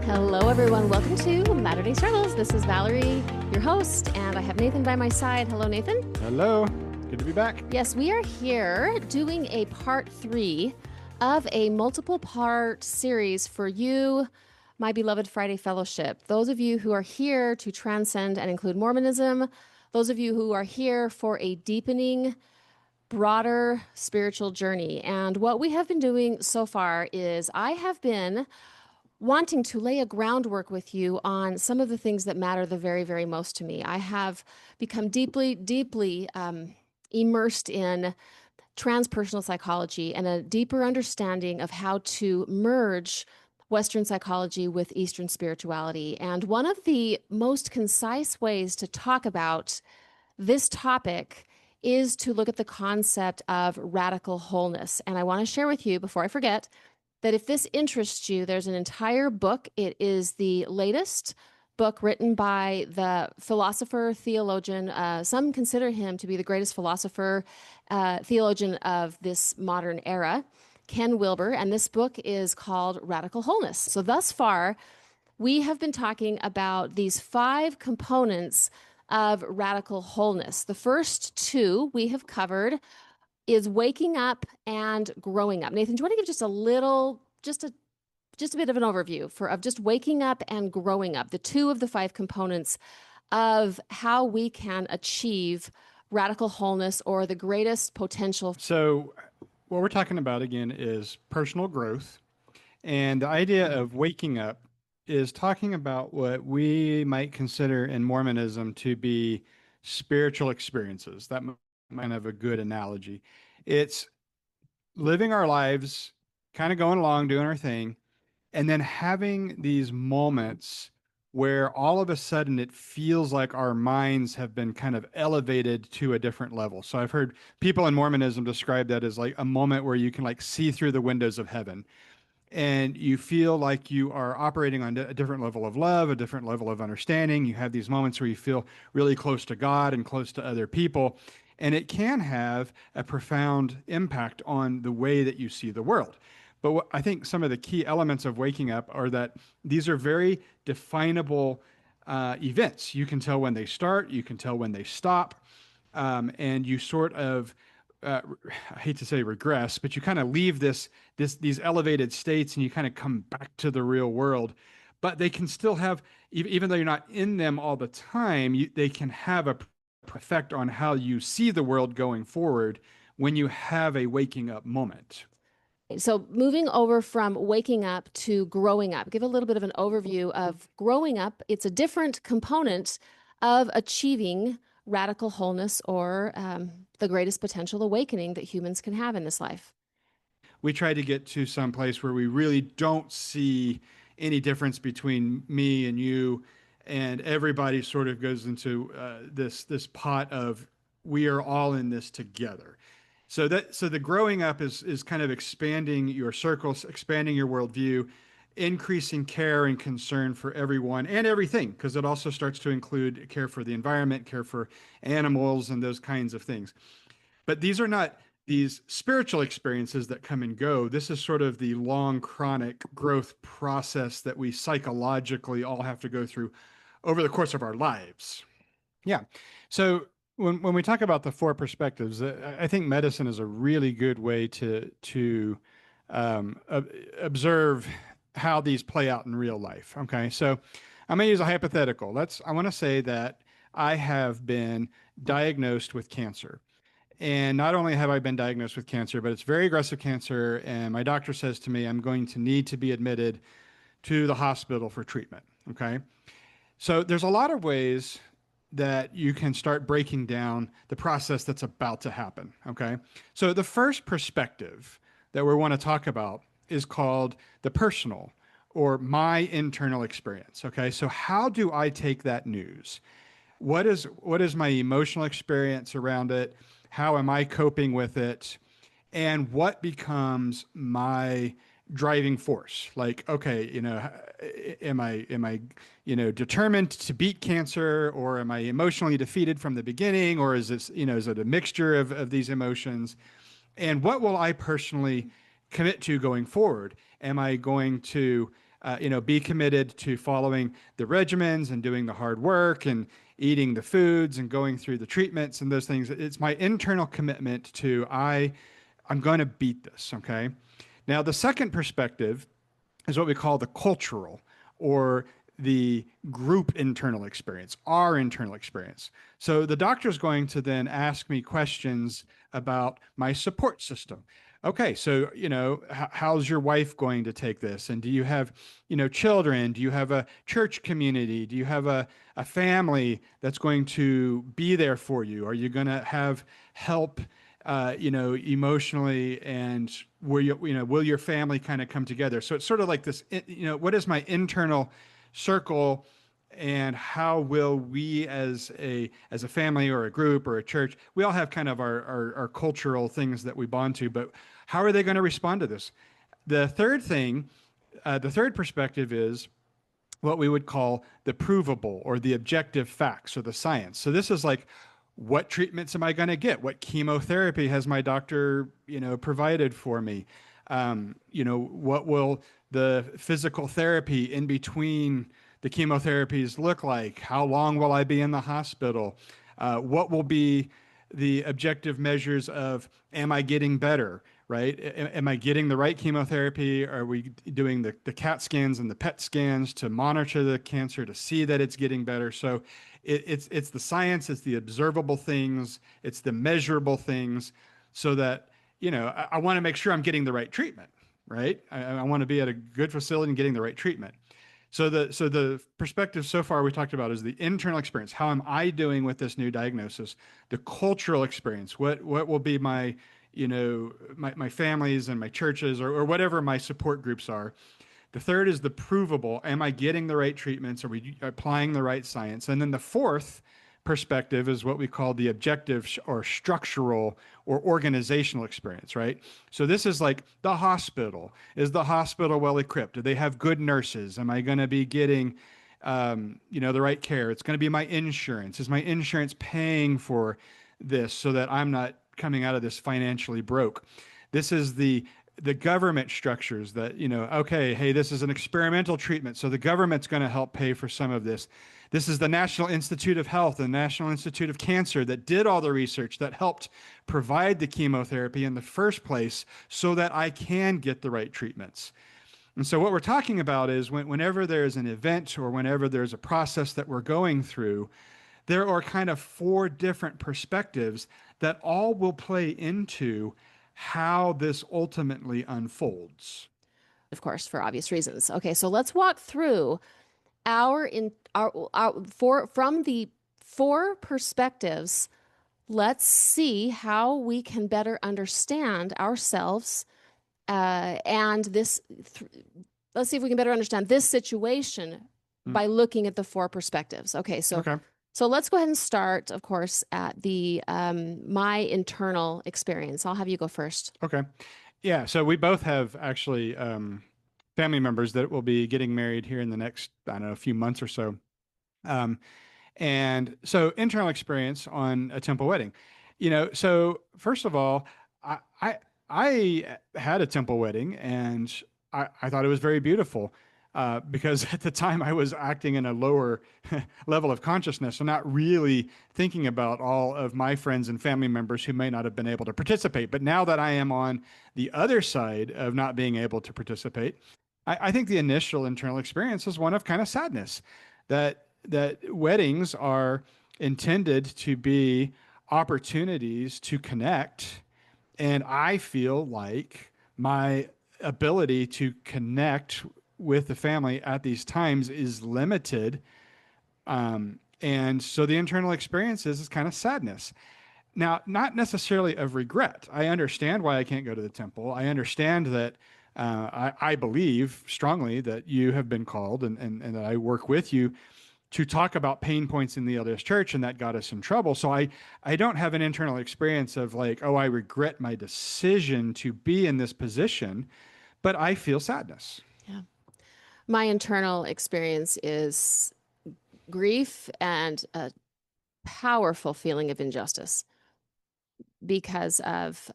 Hello, everyone. Welcome to Latter-day Struggles. This is Valerie, your host, and I have Nathan by my side. Hello, Nathan. Hello. Good to be back. Yes, we are here doing a part 3 of a multiple-part series for you, my beloved Friday Fellowship. Those of you who are here to transcend and include Mormonism, those of you who are here for a deepening, broader spiritual journey. And what we have been doing so far is I have been wanting to lay a groundwork with you on some of the things that matter the very, very most to me. I have become deeply, deeply immersed in transpersonal psychology and a deeper understanding of how to merge Western psychology with Eastern spirituality. And one of the most concise ways to talk about this topic is to look at the concept of radical wholeness. And I want to share with you, before I forget, that if this interests you, there's an entire book. It is the latest book written by the philosopher, theologian. Some consider him to be the greatest philosopher, theologian of this modern era, Ken Wilber. And this book is called Radical Wholeness. So thus far, we have been talking about these 5 components of radical wholeness. The first 2 we have covered is waking up and growing up. Nathan, do you want to give just a little, just a bit of an overview of just waking up and growing up, the 2 of the 5 components of how we can achieve radical wholeness or the greatest potential? So what we're talking about again is personal growth. And the idea of waking up is talking about what we might consider in Mormonism to be spiritual experiences. That might have a good analogy. It's living our lives, kind of going along, doing our thing, and then having these moments where all of a sudden it feels like our minds have been kind of elevated to a different level. So I've heard people in Mormonism describe that as like a moment where you can like see through the windows of heaven. And you feel like you are operating on a different level of love, a different level of understanding. You have these moments where you feel really close to God and close to other people. And it can have a profound impact on the way that you see the world. But what I think some of the key elements of waking up are that these are very definable events. You can tell when they start, you can tell when they stop, and you sort of I hate to say regress, but you kind of leave these elevated states and you kind of come back to the real world. But they can still have, even though you're not in them all the time, they can have a effect on how you see the world going forward when you have a waking up moment. So moving over from waking up to growing up, give a little bit of an overview of growing up. It's a different component of achieving radical wholeness or the greatest potential awakening that humans can have in this life. We try to get to some place where we really don't see any difference between me and you, and everybody sort of goes into this pot of we are all in this together. So the growing up is kind of expanding your circles, expanding your worldview, increasing care and concern for everyone and everything, because it also starts to include care for the environment, care for animals, and those kinds of things. But these are not these spiritual experiences that come and go. This is sort of the long, chronic growth process that we psychologically all have to go through over the course of our lives. Yeah. So when we talk about the 4 perspectives, I think medicine is a really good way to observe how these play out in real life. Okay, so I'm going to use a hypothetical. I want to say that I have been diagnosed with cancer. And not only have I been diagnosed with cancer, but it's very aggressive cancer. And my doctor says to me, I'm going to need to be admitted to the hospital for treatment. Okay, so there's a lot of ways that you can start breaking down the process that's about to happen. Okay, so the first perspective that we want to talk about is called the personal or my internal experience. Okay, so how do I take that news? What is my emotional experience around it? How am I coping with it? And what becomes my driving force. Like, okay, am I determined to beat cancer, or am I emotionally defeated from the beginning, or is it a mixture of these emotions? And what will I personally commit to going forward? Am I going to, be committed to following the regimens and doing the hard work and eating the foods and going through the treatments and those things? It's my internal commitment to I'm going to beat this. Okay. Now, the second perspective is what we call the cultural or the group internal experience, our internal experience. So the doctor is going to then ask me questions about my support system. Okay, so how's your wife going to take this? And do you have children? Do you have a church community? Do you have a family that's going to be there for you? Are you going to have help emotionally, and will your family kind of come together? So it's sort of like this, what is my internal circle, and how will we as a family or a group or a church, we all have kind of our cultural things that we bond to, but how are they going to respond to this? The third thing, the third perspective is what we would call the provable or the objective facts or the science. So this is like, what treatments am I going to get? What chemotherapy has my doctor, provided for me? What will the physical therapy in between the chemotherapies look like? How long will I be in the hospital? What will be the objective measures of, am I getting better? Right? Am I getting the right chemotherapy? Are we doing the CAT scans and the PET scans to monitor the cancer to see that it's getting better? So it's the science, it's the observable things, it's the measurable things, so that I want to make sure I'm getting the right treatment. Right? I want to be at a good facility and getting the right treatment. So the perspective so far we talked about is the internal experience. How am I doing with this new diagnosis? The cultural experience. What will be my my families and my churches, or whatever my support groups are. The third is the provable. Am I getting the right treatments? Are we applying the right science? And then the fourth perspective is what we call the objective or structural or organizational experience, right? So this is like the hospital. Is the hospital well equipped? Do they have good nurses? Am I going to be getting the right care? It's going to be my insurance. Is my insurance paying for this so that I'm not coming out of this financially broke? This is the government structures that, okay, hey, this is an experimental treatment, so the government's going to help pay for some of this. This is the National Institute of Health and National Institute of Cancer that did all the research that helped provide the chemotherapy in the first place so that I can get the right treatments. And so what we're talking about is whenever there's an event or whenever there's a process that we're going through, there are kind of four different perspectives that all will play into how this ultimately unfolds. Of course, for obvious reasons. Okay, so let's walk through our four from the four perspectives. Let's see how we can better understand ourselves and this. Let's see if we can better understand this situation by looking at the four perspectives. Okay, so Okay. so let's go ahead and start, of course, at the my internal experience. I'll have you go first. Okay. Yeah. So we both have actually family members that will be getting married here in the next, I don't know, a few months or so. Um, and so internal experience on a temple wedding. So first of all, I I, I had a temple wedding, and I thought it was very beautiful. Because at the time I was acting in a lower level of consciousness and not really thinking about all of my friends and family members who may not have been able to participate. But now that I am on the other side of not being able to participate, I think the initial internal experience is one of kind of sadness, that weddings are intended to be opportunities to connect. And I feel like my ability to connect with the family at these times is limited. And so the internal experience is kind of sadness. Now, not necessarily of regret. I understand why I can't go to the temple. I understand that I believe strongly that you have been called, and that I work with you to talk about pain points in the LDS church, and that got us in trouble. So I don't have an internal experience of like, oh, I regret my decision to be in this position. but I feel sadness. Yeah. My internal experience is grief and a powerful feeling of injustice because of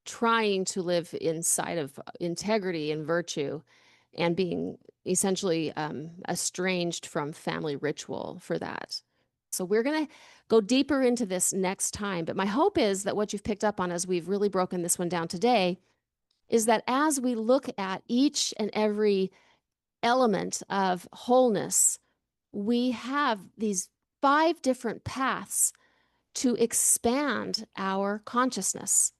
trying to live inside of integrity and virtue and being essentially estranged from family ritual for that. So we're going to go deeper into this next time. But my hope is that what you've picked up on as we've really broken this one down today is that as we look at each and every element of wholeness, we have these 5 different paths to expand our consciousness.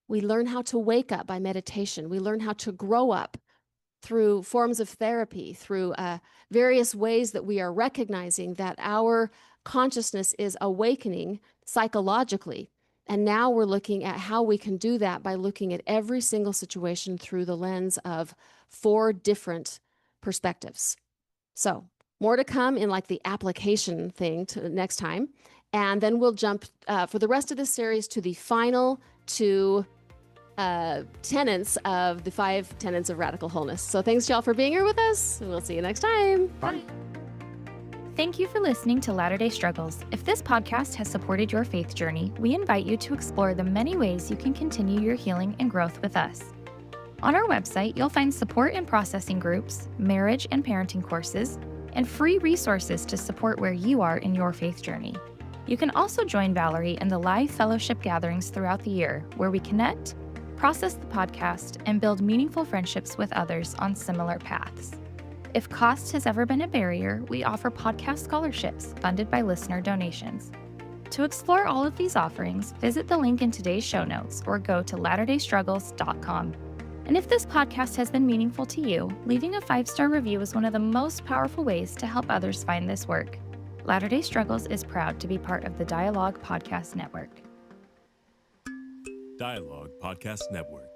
We learn how to wake up by meditation. We learn how to grow up through forms of therapy, through various ways that we are recognizing that our consciousness is awakening psychologically. And now we're looking at how we can do that by looking at every single situation through the lens of 4 different perspectives. So more to come in like the application thing to next time. And then we'll jump for the rest of this series to the final 2 tenets of the 5 tenets of radical wholeness. So thanks y'all for being here with us. We'll see you next time. Bye. Thank you for listening to Latter-day Struggles. If this podcast has supported your faith journey, we invite you to explore the many ways you can continue your healing and growth with us. On our website, you'll find support and processing groups, marriage and parenting courses, and free resources to support where you are in your faith journey. You can also join Valerie in the live fellowship gatherings throughout the year, where we connect, process the podcast, and build meaningful friendships with others on similar paths. If cost has ever been a barrier, we offer podcast scholarships funded by listener donations. To explore all of these offerings, visit the link in today's show notes or go to latterdaystruggles.com. And if this podcast has been meaningful to you, leaving a 5-star review is one of the most powerful ways to help others find this work. Latter-day Struggles is proud to be part of the Dialogue Podcast Network. Dialogue Podcast Network.